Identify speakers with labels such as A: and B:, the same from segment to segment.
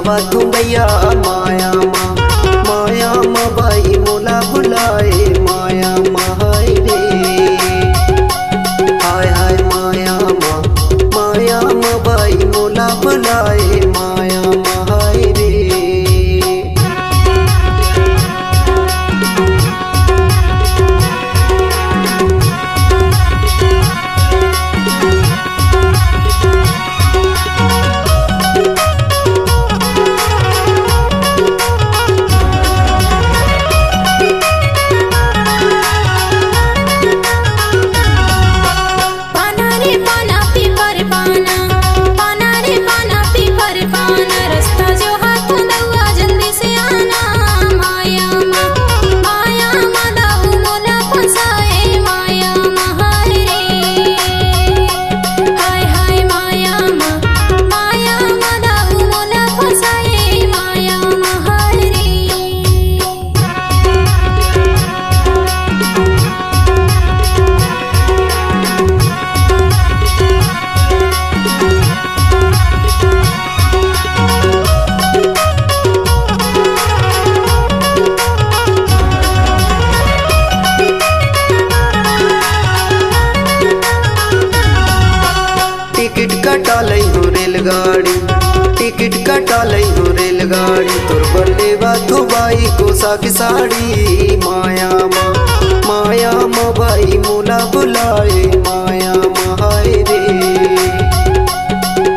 A: आवा तू भैया माया माँ भाई मोला बुलाए माया माँ हाय रे हाय हाय माया माँ भाई मोला बुलाए माया माँ हाय रे। टिकट कटा लई हो रेलगाड़ी तोर बल्ले बातो बाई कोसा की साड़ी माया माँ भाई मोला बुलाए माया माँ हाय रे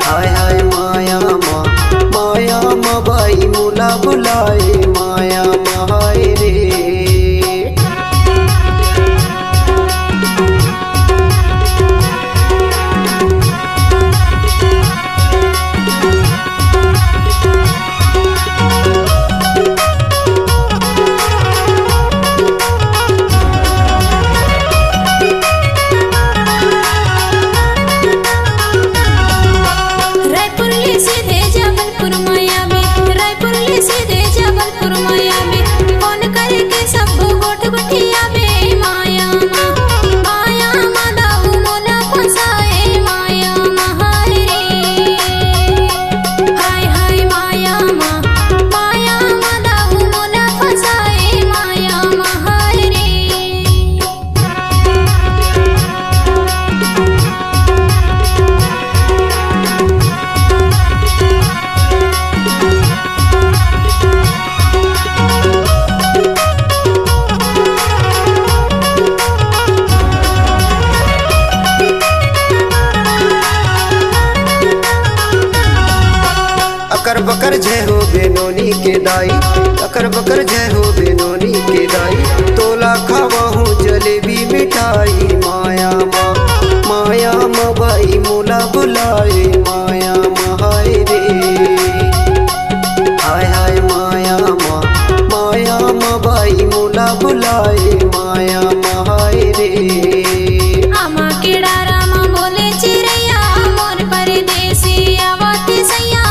A: हाय हाय माया माँ भाई मोला बुलाए माया माँ हाय रे। अकर बकर जय हो बेनोनी के दाई अकर बकर जय हो बेनोनी के दाई तोला खावा हूँ जलेबी मिठाई माया माँ भाई मोला बुलाए माया माँ हाय रे हाय हाय माया माँ भाई मोला बुलाए माया माँ हाय रे।
B: आमा के डारा माँ बोले चिड़ैया मोर परदेसी आवती सैया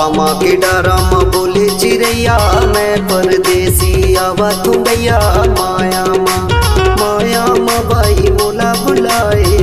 A: आमा के डारा माँ बोले चिड़ैया मैं परदेसी आवा तू भैया माया माँ भाई मोला बुलाए